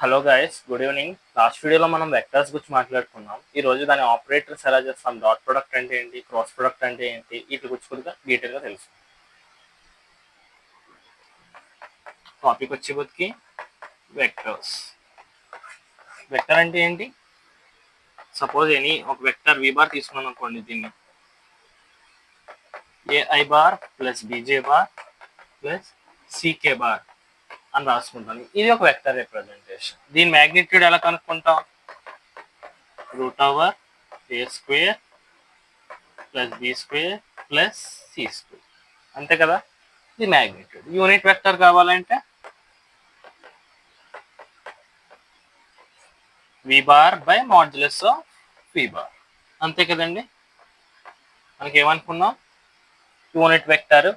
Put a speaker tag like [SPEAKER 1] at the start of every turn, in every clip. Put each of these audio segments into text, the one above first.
[SPEAKER 1] Hello guys, good evening. Last వీడియోలో మనం vectors గురించి మాట్లాడుకున్నాం. ఈ రోజు దాని ఆపరేటర్స్ ఎలా చేస్తాం, డాట్ ప్రొడక్ట్ అంటే ఏంటి, క్రాస్ ప్రొడక్ట్ అంటే ఏంటి, వీటి గురించి కొద్దిగా డీటెయిల్గా తెలుసు. టాపిక్ వచ్చేప్పటికి వెక్టర్స్. వెక్టర్ అంటే ఏంటి? సపోజ్ ఒక వెక్టర్ వి బార్ తీసుకున్నాం అనుకోండి, దీన్ని a i bar plus b j bar plus c k bar అని రాసుకుంటాను. ఇది ఒక వెక్టర్ రిప్రజెంటేషన్. దీని మ్యాగ్నిట్యూడ్ ఎలా కనుక్కుంటాం? Root over a square plus b square plus c square, అంతే కదా. ఇది మ్యాగ్నిట్యూడ్. యూనిట్ వెక్టర్ కావాలంటే v bar by modulus of v bar, అంతే కదండి. మనకి ఏమనుకున్నాం? యూనిట్ వెక్టర్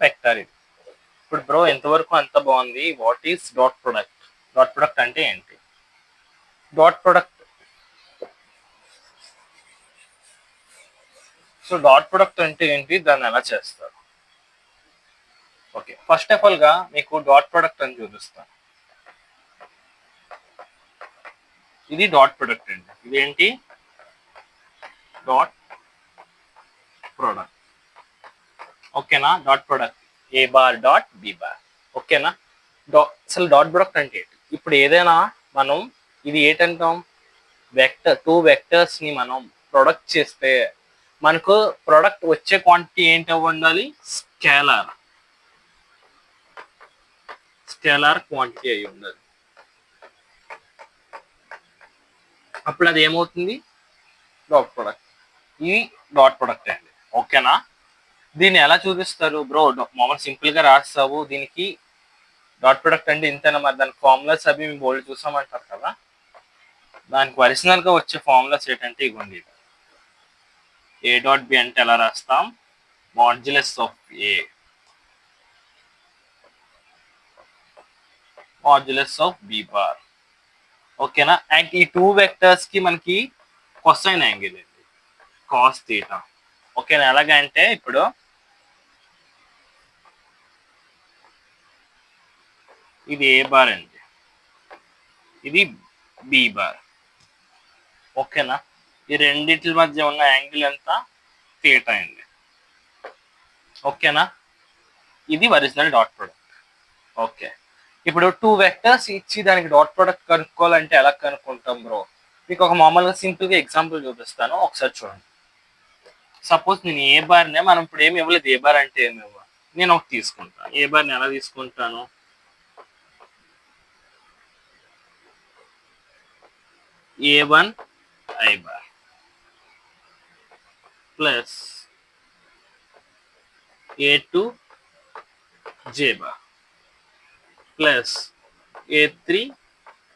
[SPEAKER 1] ఇది. ఇప్పుడు బ్రో ఎంతవరకు అంత బాగుంది. What is dot product? Dot product అంటే ఏంటి? డాట్ ప్రొడక్ట్ డాట్ ప్రొడక్ట్ అంటే ఏంటి, దాన్ని ఎలా చేస్తారు? ఓకే, ఫస్ట్ ఆఫ్ ఆల్ గా మీకు డాట్ ప్రొడక్ట్ అని చూపిస్తాను. ఇది డాట్ ప్రొడక్ట్ అండి. ఇదేంటి? Dot product. ఓకేనా? డాట్ ప్రొడక్ట్ ఏ బార్ డాట్ బి బార్. ఓకేనా? అసలు డాట్ ప్రొడక్ట్ అంటే ఏంటి? ఇప్పుడు ఏదైనా మనం ఇది ఏంటంటాం, టూ వెక్టర్స్ ని మనం ప్రొడక్ట్ చేస్తే మనకు ప్రొడక్ట్ వచ్చే క్వాంటిటీ ఏంటి ఉండాలి? స్కేలార్ క్వాంటిటీ అయి ఉండాలి. అప్పుడు అది ఏమవుతుంది? Dot product. ఈ డాట్ ప్రొడక్ట్ అండి. ఓకేనా? దీన్ని ఎలా చూపిస్తారు బ్రో? మామూలు సింపుల్ గా రాస్తావు, దీనికి డాట్ ప్రొడక్ట్ అంటే ఇంతేనా? మరి దానికి ఫార్ములాస్ అవి మేము బోల్డ్ చూసామంటారు కదా. దానికి ఒరిజినల్ గా వచ్చే ఫార్ములాస్ ఏంటంటే ఇవ్వండి. ఏ డాట్ బి అంటే ఎలా రాస్తాం? Modulus of A modulus of B bar. ఓకేనా? అండ్ ఈ టూ వెక్టర్స్ కి మనకి కొసైన్ యాంగిల్ అండి, కాస్ థీటా. ఓకేనా? ఎలాగంటే ఇప్పుడు ఇది ఏ బార్ అండి, ఇది బి బార్. ఓకేనా? ఈ రెండింటి మధ్య ఉన్న యాంగిల్ ఎంత? థీటా అండి. ఓకేనా? ఇది ఒరిజినల్ డాట్ ప్రొడక్ట్. ఓకే, ఇప్పుడు టూ వెక్టర్స్ ఇచ్చి దానికి డాట్ ప్రొడక్ట్ కనుక్కోవాలంటే ఎలా కనుక్కుంటాం బ్రో? మీకు ఒక మామూలుగా సింపుల్గా ఎగ్జాంపుల్ చూపిస్తాను, ఒకసారి చూడండి. సపోజ్ నేను ఏ బార్నే, మనం ఇప్పుడు ఏమి ఇవ్వలేదు, ఏ బార్ అంటే ఏమి ఇవ్వాలి, నేను ఒకటి తీసుకుంటాను. ఏ బార్ని ఎలా తీసుకుంటాను? A1 I bar plus A2 J bar plus A3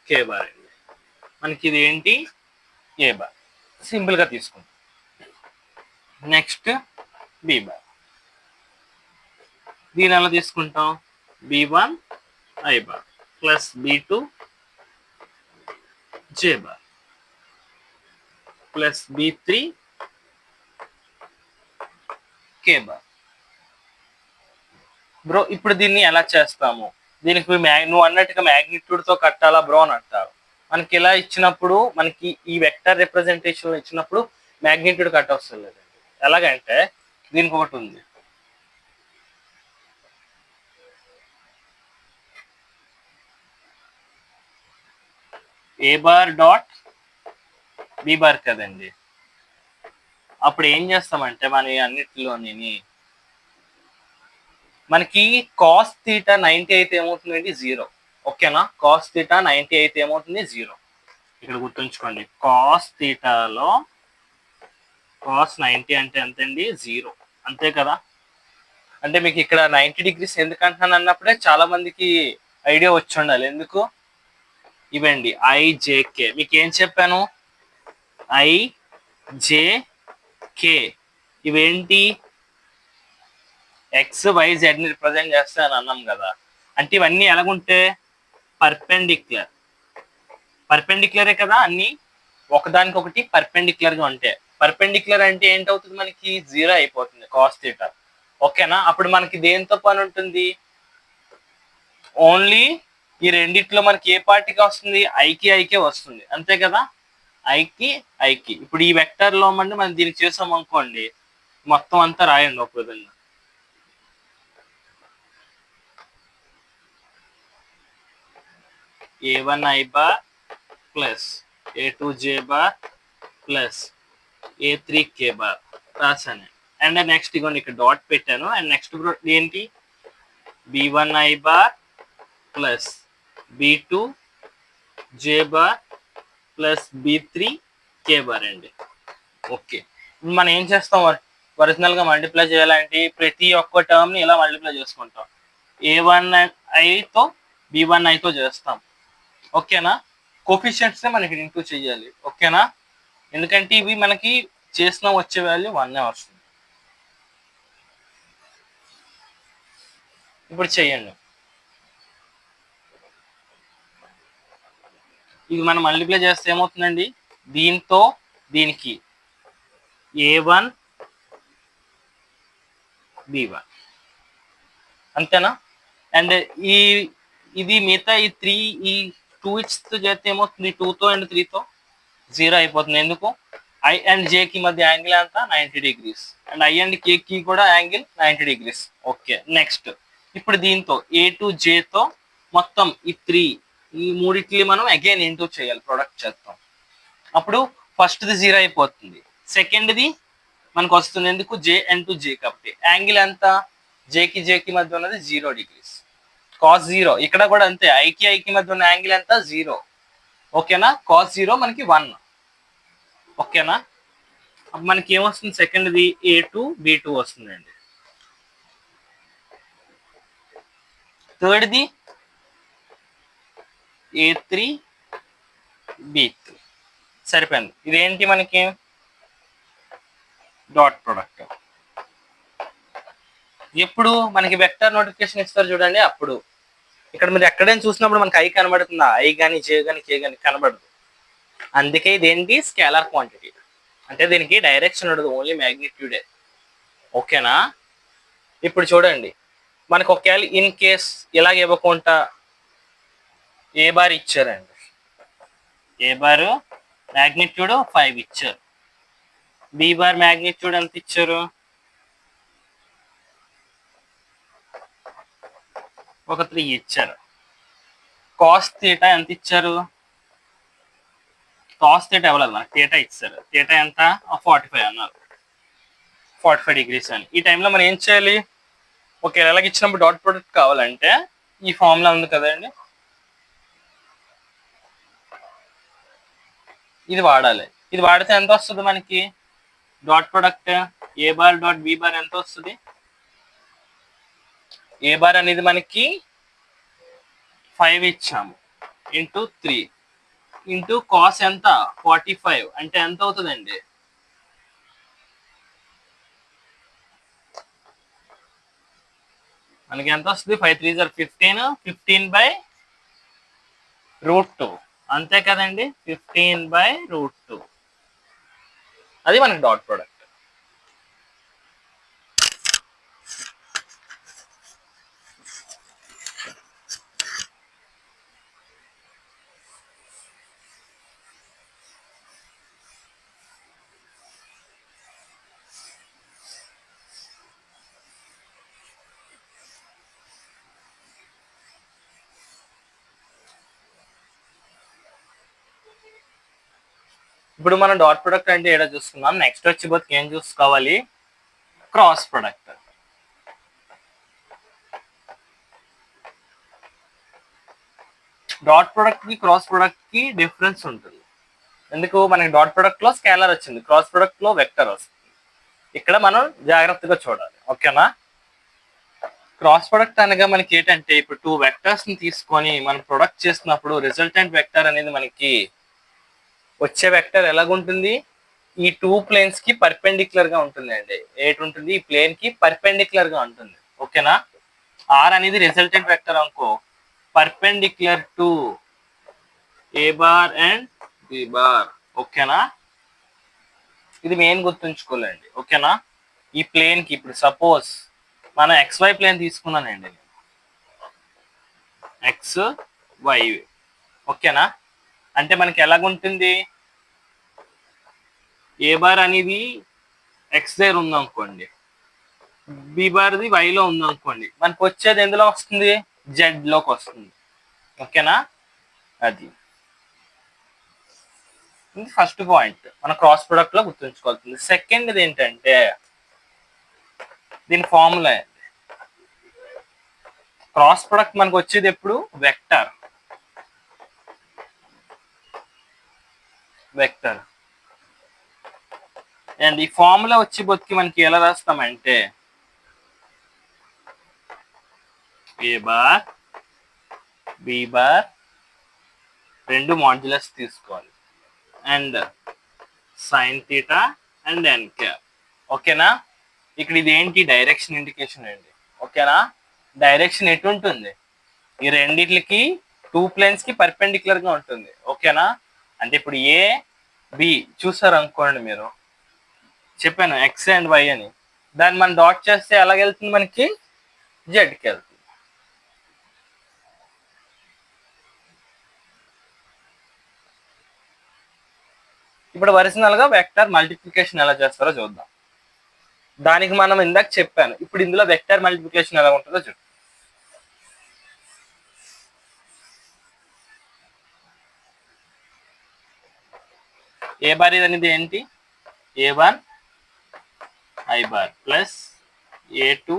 [SPEAKER 1] K bar అండి. మనకి ఇది ఏంటి? ఏ బార్. సింపుల్ గా తీసుకుంటాం. Next B bar. దీని ఎలా తీసుకుంటాం? B1 I bar plus B2 J bar plus B3 K bar. Bro ఇప్పుడు దీన్ని ఎలా చేస్తాము? దీనికి నువ్వు అన్నట్టుగా మ్యాగ్నిట్యూడ్ తో కట్టాలా బ్రో అని అంటారు. మనకి ఇలా ఇచ్చినప్పుడు, మనకి ఈ వెక్టర్ రిప్రజెంటేషన్ ఇచ్చినప్పుడు మ్యాగ్నిట్యూడ్ కట్ అవసరం లేదండి. ఎలాగంటే దీనికి ఒకటి ఉంది, ఏ బార్ డాట్ బి బార్ కదండి. అప్పుడు ఏం చేస్తామంటే మన అన్నిటిలోని మనకి కాస్ థీటా 90 అయితే ఏమవుతుందండి? 0. ఓకేనా? కాస్ థీటా 90 అయితే ఏమవుతుంది? 0. ఇక్కడ గుర్తుంచుకోండి, కాస్ థీటాలో కాస్ 90 అంటే ఎంతండి? 0. అంతే కదా. అంటే మీకు ఇక్కడ 90 డిగ్రీస్ ఎందుకు అంటున్నాను అన్నప్పుడే చాలా మందికి ఐడియా వచ్చి ఉండాలి. ఎందుకు? ఇవండి ఐజేకే. మీకు ఏం చెప్పాను? ఐజేకే ఇవేంటి? ఎక్స్ వై జెడ్ ని రిప్రజెంట్ చేస్తా అని అన్నాం కదా. అంటే ఇవన్నీ ఎలాగుంటే పర్పెండిక్యులరే కదా. అన్ని ఒకదానికొకటి పర్పెండిక్యులర్ గా ఉంటే, పర్పెండిక్యులర్ అంటే ఏంటవుతుంది? మనకి 0 అయిపోతుంది కాస్ థీటా. ఓకేనా? అప్పుడు మనకి దేంతో పని ఉంటుంది? ఓన్లీ ఈ రెండిట్లో మనకి ఏ పార్టీకి వస్తుంది? ఐకి ఐకే వస్తుంది, అంతే కదా. ఐకి ఐకి ఇప్పుడు ఈ వెక్టర్ లో మండి మనం దీనికి చేసాం అనుకోండి, మొత్తం అంతా రాయండి ఒక విధంగా. A1 I bar plus A2 J bar plus A3 K bar రాసాను. అండ్ నెక్స్ట్ ఇగోండి ఇక్కడ డాట్ పెట్టాను. అండ్ నెక్స్ట్ ఏంటి? B1 I bar plus B2 J bar plus B3 K bar అండి. ఓకే, మనం ఏం చేస్తాం? ఒరిజినల్ గా మల్టిప్లై చేయాలంటే ప్రతి ఒక్క టర్మ్ ని ఇలా మల్టిప్లై చేసుకుంటాం. A1I తో B1I తో చేస్తాం, ఓకేనా. కోఫిషియంట్స్ మనకి ఇంటూ చేయాలి, ఓకేనా. ఎందుకంటే ఇవి మనకి చేసిన వచ్చే వాల్యూ 1 వస్తుంది. ఇప్పుడు చెయ్యండి. ఇది మనం మల్టిప్లై చేస్తే ఏమవుతుందండి? దీంతో దీనికి A1 B1 అంతేనా. అండ్ ఇది మిగతా ఈ 3 ఈ 2 తో చేస్తే ఏమవుతుంది? 2తో అండ్ 3తో 0 అయిపోతుంది. ఎందుకు? I అండ్ J కి మధ్య యాంగిల్ అంతా 90 degrees, and I and K కి కూడా యాంగిల్ 90 degrees. ఓకే, నెక్స్ట్ ఇప్పుడు దీంతో A2J తో మొత్తం ఈ మూడిట్లు మనం అగైన్ ఇంటూ చేయాలి, ప్రొడక్ట్ చేస్తాం. అప్పుడు ఫస్ట్ది 0 అయిపోతుంది, సెకండ్ది మనకు వస్తుంది. ఎందుకు? J అండ్ J కాబట్టి యాంగిల్ ఎంత? J కి మధ్య ఉన్నది 0 degrees, cos 0. ఇక్కడ కూడా అంతే, ఐకి మధ్య ఉన్న యాంగిల్ ఎంత? 0, ఓకేనా. cos 0 మనకి 1, ఓకేనా. మనకి ఏమొస్తుంది? సెకండ్ది A2 B2 వస్తుందండి. థర్డ్ది A3 B3 సరిపోయింది. ఇదేంటి మనకి? Dot product. ఎప్పుడు మనకి వెక్టర్ నోటిఫికేషన్ ఇస్తారు చూడండి, అప్పుడు. ఇక్కడ మీరు ఎక్కడైనా చూసినప్పుడు మనకి ఐ కనబడుతుందా? ఐ కానీ జే కానీ కే కానీ కనబడదు. అందుకే ఇదేంటి? Scalar quantity. అంటే దీనికి డైరెక్షన్ ఉండదు, ఓన్లీ మ్యాగ్నిట్యూడే, ఓకేనా. ఇప్పుడు చూడండి, మనకు ఒకవేళ ఇన్ కేస్ ఇలాగ ఇవ్వకుండా ఏ బార్ ఇచ్చారండి, ఏ బార్ మ్యాగ్నిట్యూడ్ 5 ఇచ్చారు, బి బార్ మ్యాగ్నిట్యూడ్ ఎంత ఇచ్చారు? ఒక 3 ఇచ్చారు. కాస్ థీటా ఎంత ఇచ్చారు? కాస్ థీటా ఇవ్వలేదు మనకి, థీటా ఇచ్చారు. థీటా ఎంత? 45 అన్నారు, 45 degrees అని. ఈ టైంలో మనం ఏం చేయాలి? ఓకే, ఎలాగ ఇచ్చినప్పుడు డాట్ ప్రొడక్ట్ కావాలంటే ఈ ఫార్ములా ఉంది కదండి, ఇది వాడాలి. ఇది వాడితే ఎంత వస్తుంది మనకి? డాట్ ప్రొడక్ట్ ఏ బార్ డాట్ బి బార్ ఎంత వస్తుంది? ఏ బార్ అనేది మనకి 5 ఇచ్చాము, ఇంటూ 3 ఇంటూ కాస్ ఎంత? 45 అంటే ఎంత అవుతుందండి? మనకి ఎంత వస్తుంది? 5 3 15, 15/√2 అంతే కదండి, 15/√2. అది మనకి డాట్ ప్రొడక్ట్. ఇప్పుడు మనం డాట్ ప్రొడక్ట్ అంటే ఏడా చూసుకున్నాం. నెక్స్ట్ వచ్చి ఏం చూసుకోవాలి? Cross product. డాట్ ప్రొడక్ట్ కి క్రాస్ ప్రొడక్ట్ కి డిఫరెన్స్ ఉంటుంది. ఎందుకు? మనకి డాట్ ప్రొడక్ట్ లో స్కేలర్ వచ్చింది, క్రాస్ ప్రొడక్ట్ లో వెక్టర్ వస్తుంది. ఇక్కడ మనం జాగ్రత్తగా చూడాలి, ఓకేనా. క్రాస్ ప్రొడక్ట్ అనగా మనకి ఏంటంటే, ఇప్పుడు 2 వెక్టర్స్ ని తీసుకొని మనం ప్రొడక్ట్ చేసినప్పుడు రిజల్టెంట్ వెక్టర్ అనేది మనకి వచ్చే వెక్టర్ ఎలాగుంటుంది? ఈ 2 ప్లేన్స్ కి పర్పెండిక్యులర్ గా ఉంటుంది అండి. ఏటి ఉంటుంది? ఈ ప్లేన్ కి పర్పెండిక్యులర్ గా ఉంటుంది, ఓకేనా. ఆర్ అనేది రిజల్టెంట్ వెక్టర్ అనుకో, perpendicular to A bar and B bar, ఓకేనా. ఇది మెయిన్ గుర్తుంచుకోలేండి, ఓకేనా. ఈ ప్లేన్ కి ఇప్పుడు సపోజ్ మనం XY ప్లేన్ తీసుకున్నానండి, X వై. ఓకేనా? అంటే మనకి ఎలాగుంటుంది, ఏ బార్ అనేది ఎక్స్ దగ్గర ఉందనుకోండి, బి బార్ది వైలో ఉందనుకోండి, మనకు వచ్చేది ఎందులో వస్తుంది, జెడ్ లోకి వస్తుంది. ఓకేనా? అది ఇది ఫస్ట్ పాయింట్ మన క్రాస్ ప్రొడక్ట్ లో గుర్తుంచుకోవాల్సింది. సెకండ్ది ఏంటంటే దీని ఫార్ములా. క్రాస్ ప్రొడక్ట్ మనకు వచ్చేది ఎప్పుడు, వెక్టర్. అండ్ ఈ ఫార్ములా వచ్చి బతికి మనకి ఎలా రాస్తామంటే ఏ బార్ బి బార్ రెండు మాడ్యులస్ తీసుకోవాలి and sine theta and N cap. ఓకేనా? ఇక్కడ ఇది ఏంటి, డైరెక్షన్ ఇండికేషన్ అండి. ఓకేనా? డైరెక్షన్ ఎటు ఉంటుంది, ఈ రెండిట్లకి 2 planes కి పర్పెండిక్యులర్ గా ఉంటుంది. ఓకేనా? అంటే ఇప్పుడు ఏ బి చూసారు అనుకోండి, మీరు చెప్పాను ఎక్స్ అండ్ వై అని, దాన్ని మనం డాట్ చేస్తే ఎలాగెళ్తుంది, మనకి జెడ్కి వెళ్తుంది. ఇప్పుడు ఒరిజినల్ గా వెక్టర్ మల్టిప్లికేషన్ ఎలా చేస్తారో చూద్దాం. దానికి మనం ఇందాక చెప్పాను, ఇప్పుడు ఇందులో వెక్టర్ మల్టిప్లికేషన్ ఎలా ఉంటుందో చూద్దాం. ఏ బార్ అనేది ఏంటి, A1 I bar plus A2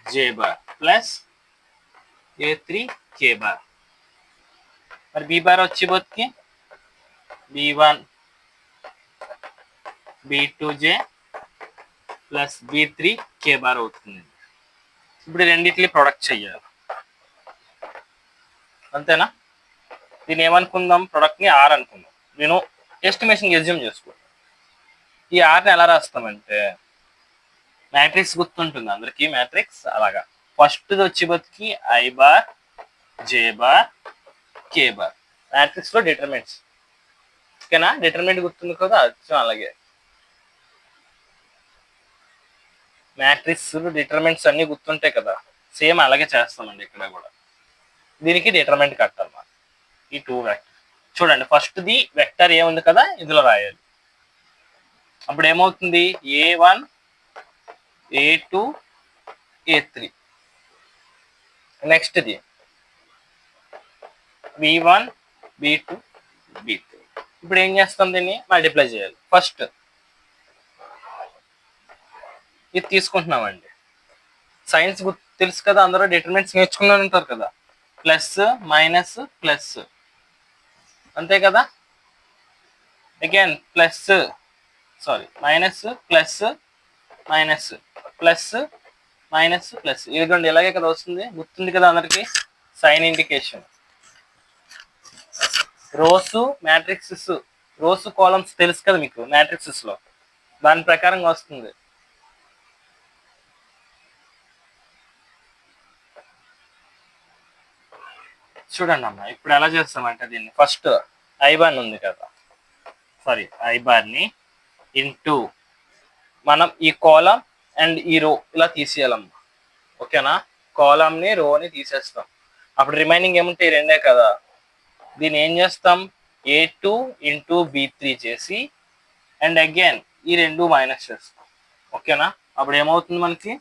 [SPEAKER 1] J bar plus A3 K bar. మరి బి బార్ వచ్చి బొత్తికి B1 B2J plus B3 K bar అవుతుంది. ఇప్పుడు రెండిట్లీ ప్రొడక్ట్ చెయ్యాలి, అంతేనా? దీన్ని ఏమనుకుందాం, ప్రొడక్ట్ని ఆర్ అనుకుందాం. నేను ఎస్టిమేషన్ ఎజ్యూమ్ చేసుకుంటాను. ఈ ఆర్ని ఎలా రాస్తామంటే మ్యాట్రిక్స్ గుర్తుంటుంది అందరికి, మ్యాట్రిక్స్ అలాగా. ఫస్ట్ వచ్చి బతికి I bar J bar K bar, matrix లో డిటర్మినెంట్స్. ఓకేనా? డిటర్మినెంట్ గుర్తుంది కదా, అలాగే మ్యాట్రిక్స్ డిటర్మినెంట్స్ అన్ని గుర్తుంటాయి కదా, సేమ్ అలాగే చేస్తామండి ఇక్కడ కూడా. దీనికి డిటర్మినెంట్ కట్టాలి మనం, ఈ 2 వెక్టర్. చూడండి, ఫస్ట్ది వెక్టర్ ఏ ఉంది కదా, ఇందులో రాయాలి. అప్పుడు ఏమవుతుంది, A1 A2 A3. నెక్స్ట్ది B1 B2 B3. ఇప్పుడు ఏం చేస్తాం, దీన్ని మల్టిప్లై చేయాలి. ఫస్ట్ ఇది తీసుకుంటున్నామండి, సైన్స్ తెలుసు కదా, అందరూ డిటర్మినెంట్స్ నేర్చుకుని ఉంటారు కదా, ప్లస్ మైనస్ ప్లస్, అంతే కదా. Again plus minus plus minus plus minus plus, ఇదిగోండి ఇలాగే కదా వస్తుంది, గుర్తుంది కదా అందరికి. Sign indication, rows matrices, rows columns తెలుసు కదా మీకు మ్యాట్రిక్సెస్ లో, దాని ప్రకారంగా వస్తుంది. చూడండి అమ్మా, ఇప్పుడు ఎలా చేస్తామంటే దీన్ని ఫస్ట్ I1 ఉంది కదా, ఐ బార్ని ఇంటూ మనం ఈ కాలం అండ్ ఈ రో ఇలా తీసేయాలమ్మా. ఓకేనా? కాలంని రోని తీసేస్తాం, అప్పుడు రిమైనింగ్ ఏముంటాయి, రెండే కదా. దీన్ని ఏం చేస్తాం, A2 ఇంటూ B3 చేసి అండ్ అగైన్ ఈ రెండు మైనస్ చేస్తాం. ఓకేనా? అప్పుడు ఏమవుతుంది మనకి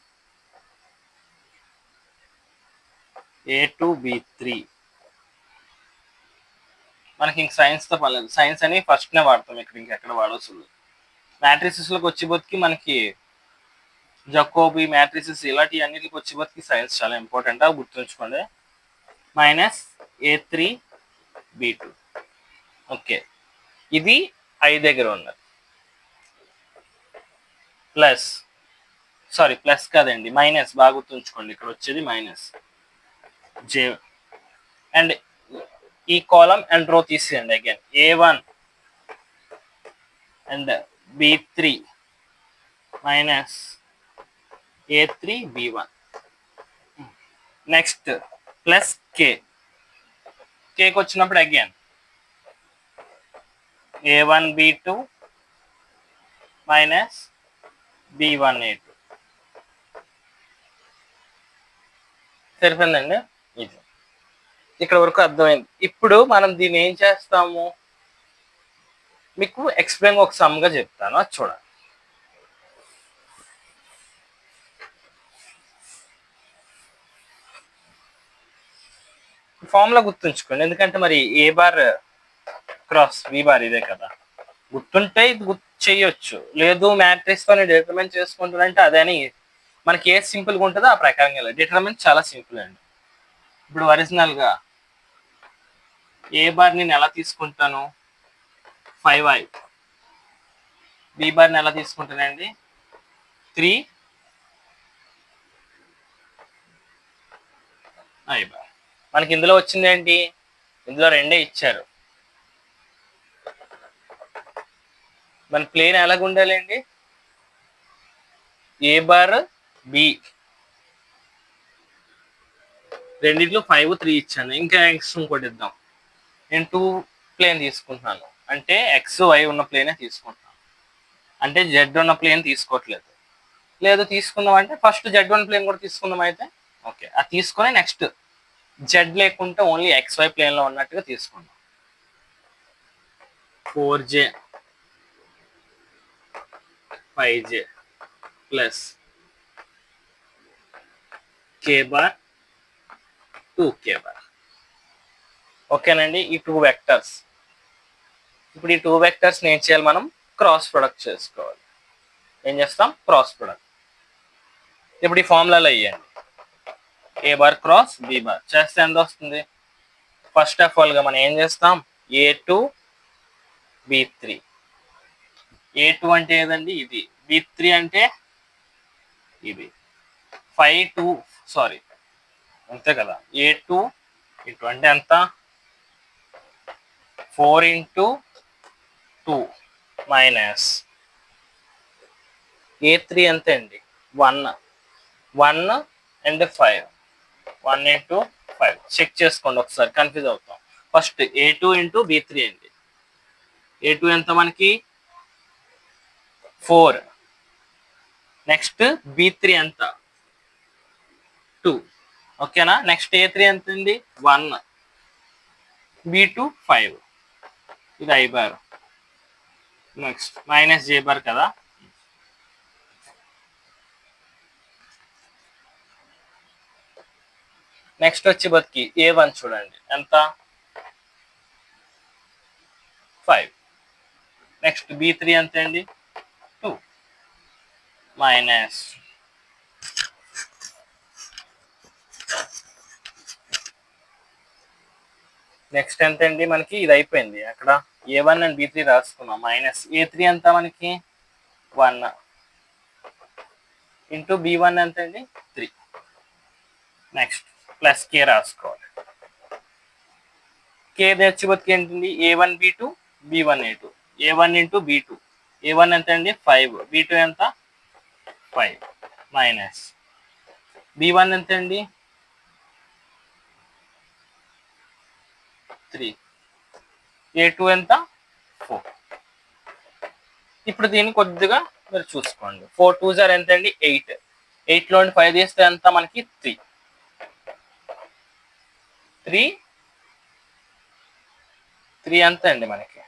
[SPEAKER 1] A2 B3. మనకి ఇంక సైన్స్తో పర్లేదు, సైన్స్ అని ఫస్ట్నే వాడతాం ఇక్కడ, ఇంకెక్కడ వాడవస్తుంది. మ్యాట్రిసెస్లోకి వచ్చి బతికి మనకి జకోబీ మ్యాట్రిసెస్ ఇలాంటి అన్నిటికి వచ్చి బతికి సైన్స్ చాలా ఇంపార్టెంట్, అవి గుర్తుంచుకోండి. Minus A3 B2. ఓకే, ఇది ఐ దగ్గర ఉన్నది, ప్లస్ ప్లస్ కాదండి మైనస్, బాగా గుర్తుంచుకోండి, ఇక్కడ వచ్చేది మైనస్ జే అండ్ ఈ కాలం అండ్ రో తీసేయండి. Again A1 and B3 minus A3 B1. Next plus కేకి వచ్చినప్పుడు again A1 B2 minus B1 A2. సరిపోయిందండి ఇది. ఇక్కడ వరకు అర్థమైంది. ఇప్పుడు మనం దీన్ని ఏం చేస్తాము, మీకు ఎక్స్ప్లెయిన్ ఒక సమ్గా చెప్తాను, అది చూడండి. ఫార్ములా గుర్తుంచుకోండి, ఎందుకంటే మరి ఏ బార్ క్రాస్ బి బార్ ఇదే కదా. గుర్తుంటే ఇది గుర్తు చేయొచ్చు, లేదు మ్యాట్రిక్స్ తో డిటర్మిన్ చేసుకుంటానంటే అదని మనకి ఏ సింపుల్గా ఉంటుందో ఆ ప్రకారంగా డిటర్మిన్ చాలా సింపుల్ అండి. ఇప్పుడు ఒరిజినల్గా ఏ బార్ నేను ఎలా తీసుకుంటాను, 5i. బి బార్ని ఎలా తీసుకుంటానండి, 3i బార్. మనకి ఇందులో వచ్చింది ఏంటి, ఇందులో రెండే ఇచ్చారు. మన ప్లేన్ ఎలాగ ఉండాలండి, ఏ బార్ బి, రెండిట్లో 5, 3 ఇచ్చాను. ఇంకా ఎక్స్ ఇంకోటి ఇద్దాం. నేను 2 ప్లేన్ తీసుకుంటున్నాను అంటే ఎక్స్ వై ఉన్న ప్లేనే తీసుకుంటున్నాను, అంటే జెడ్ ఉన్న ప్లేన్ తీసుకోవట్లేదు. లేదు తీసుకుందాం అంటే ఫస్ట్ Z1 ప్లేన్ కూడా తీసుకుందాం అయితే. ఓకే, అది తీసుకొని నెక్స్ట్ జెడ్ లేకుంటే ఓన్లీ XY ప్లేన్లో ఉన్నట్టుగా తీసుకుందాం. 4j 5j plus k bar 2k bar. ఓకేనండి, ఈ 2 వెక్టర్స్. ఇప్పుడు ఈ 2 వెక్టర్స్ ఏం చేయాలి, మనం క్రాస్ ప్రొడక్ట్ చేసుకోవాలి. ఏం చేస్తాం, క్రాస్ ప్రొడక్ట్. ఇప్పుడు ఈ ఫార్ములాలో వేయండి, ఏ బార్ క్రాస్ బి బార్ చేస్తే ఎంత వస్తుంది. ఫస్ట్ ఆఫ్ ఆల్గా మనం ఏం చేస్తాం, A2 B3. A2 అంటే ఏదండి, ఇది. B3 అంటే ఇది. 5 2 సారీ అంతే కదా. A2 ఇంటూ అంటే ఎంత, 4 ఇంటూ 2 మైనస్ A3 అంతే అండి, 1 అండ్ 5. 1 ఇంటూ 5 చెక్ చేసుకోండి ఒకసారి, కన్ఫ్యూజ్ అవుతాం. ఫస్ట్ A2 ఇంటూ B3 అండి. A2 ఎంత మనకి 4, నెక్స్ట్ B3 ఎంత 2. ఓకేనా, నెక్స్ట్ A3 ఎంత అండి 1, B2 5. ఇది I bar. Next minus J bar కదా. నెక్స్ట్ వచ్చి బతికి A1 చూడండి ఎంత 5. నెక్స్ట్ B3 ఎంత అండి 2 మైనస్ నెక్స్ట్ ఎంత అండి మనకి, ఇది అయిపోయింది. అక్కడ A1 అండ్ B3 రాసుకున్నాం. మైనస్ A3 ఎంత మనకి 1 ఇంటూ B1 ఎంత అండి 3. నెక్స్ట్ ప్లస్ K రాసుకోవాలి. K వచ్చి బతికి ఏంటండి A1 B2 B1 A2. A1 into B2, A1 ఎంత అండి 5, B2 ఎంత 5 మైనస్ B1 ఎంత అండి 3, A2 ఎంత 4. ఇప్పుడు దీన్ని కొద్దిగా మీరు చూసుకోండి. 4 2 జార్ ఎంత అండి 8. 8లో 5 తీస్తే ఎంత మనకి 3 ఎంత అండి మనకి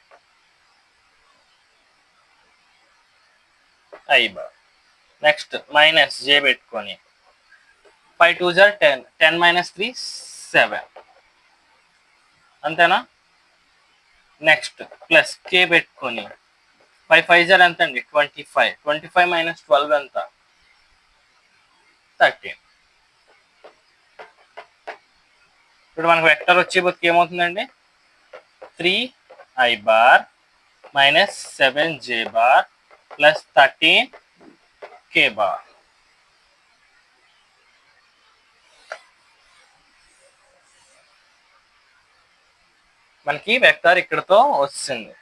[SPEAKER 1] I bar. Next minus J పెట్టుకొని 5 2 జార్ 10, 10 మైనస్ 3 7 అంతేనా. నెక్స్ట్ ప్లస్ K పెట్టుకొని 5 5 జార్ ఎంత అండి 25, 25 మైనస్ 12 ఎంత 13. ఇప్పుడు మనకు వెక్టర్ వచ్చే బతికి ఏమవుతుందండి 3i bar minus 7j bar plus 13k bar. మనకి వెక్టర్ ఇక్కడతో వస్తుంది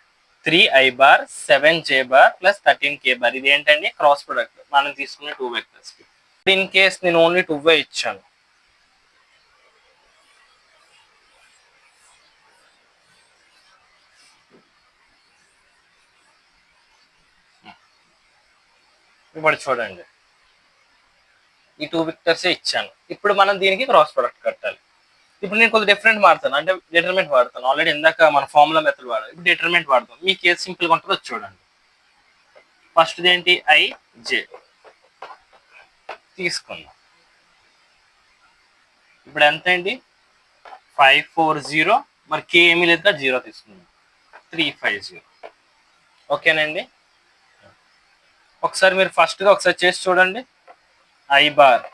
[SPEAKER 1] 3i bar 7j bar plus 13k bar. ఇది ఏంటండి క్రాస్ ప్రొడక్ట్ మనం తీసుకునే 2 వెక్టర్స్. ఇన్ కేస్ నేను ఓన్లీ 2 ఇచ్చాను, ఇప్పుడు చూడండి ఈ 2 వెక్టర్స్ ఇచ్చాను. ఇప్పుడు మనం దీనికి క్రాస్ ప్రొడక్ట్ కట్టాలి. ఇప్పుడు నేను కొద్దిగా డిఫరెంట్ వాడతాను, అంటే డిటర్మెంట్ వాడతాను. ఆల్రెడీ ఇందాక మన ఫార్ములా మెథడ్ వాడాలి, ఇప్పుడు డిటర్మెంట్ వాడతాం. మీకు ఏది సింపుల్గా ఉంటుందో చూడండి. ఫస్ట్ ఏంటి, ఐ జే తీసుకుందాం. ఇప్పుడు ఎంత అండి, 540. మరి కే ఏమీ లేదా, 0 తీసుకుందాం, 350. ఓకేనండి. ఒకసారి మీరు ఫస్ట్గా ఒకసారి చేసి చూడండి. I bar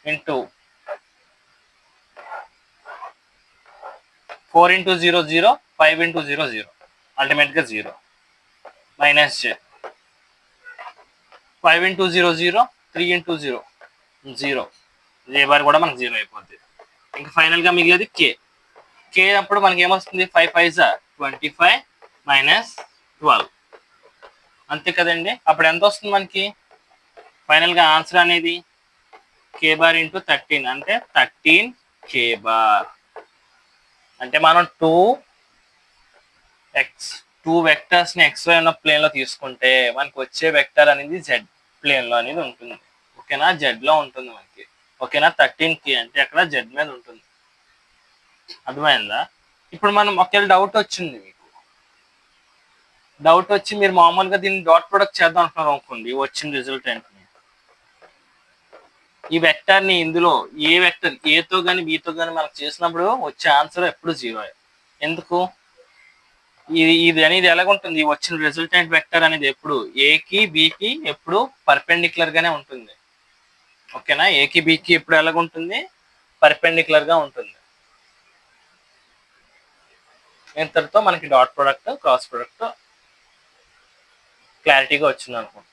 [SPEAKER 1] into 4 into 0 0, 5 into 0 0, అల్టిమేట్గా 0, మైనస్ జే 5 into 0 0, 3 into 0 0, జే బార్ కూడా మనకు 0 అయిపోద్ది. ఇంకా ఫైనల్గా మిగిలేది కే. కే అప్పుడు మనకి ఏమొస్తుంది, 5 5 25 మైనస్ 12, అంతే కదండి. అప్పుడు ఎంత వస్తుంది మనకి ఫైనల్గా ఆన్సర్ అనేది, కే బార్ ఇంటూ 13, అంటే 13 కే బార్. అంటే మనం టూ వెక్టర్స్ని XY ఉన్న ప్లేన్లో తీసుకుంటే మనకి వచ్చే వెక్టర్ అనేది Z ప్లేన్లో అనేది ఉంటుంది. ఓకేనా, జెడ్లో ఉంటుంది మనకి. ఓకేనా, 13K అంటే అక్కడ జెడ్ మీద ఉంటుంది. అర్థమైందా? ఇప్పుడు మనం ఒకవేళ డౌట్ వచ్చింది, మీకు డౌట్ వచ్చి మీరు మామూలుగా దీన్ని డాట్ ప్రొడక్ట్ చేద్దాం అంటున్నారు అనుకోండి, వచ్చిన రిజల్టెంట్ని, ఈ వెక్టర్ని ఇందులో ఏ వెక్టర్ ఏతో కానీ బీతో కానీ మనకు చేసినప్పుడు వచ్చే ఆన్సర్ ఎప్పుడు 0. ఎందుకు, ఇది అనేది ఎలాగుంటుంది, వచ్చిన రిజల్టెంట్ వెక్టర్ అనేది ఎప్పుడు ఏకి బీకి ఎప్పుడు పర్పెండిక్యులర్ గానే ఉంటుంది. ఓకేనా, ఏకి బీకి ఎప్పుడు ఎలాగుంటుంది, పర్పెండిక్యులర్ గా ఉంటుంది. ఇంతటితో మనకి డాట్ ప్రొడక్ట్ క్రాస్ ప్రొడక్ట్ క్లారిటీగా వచ్చింది అనుకుంటున్నాను.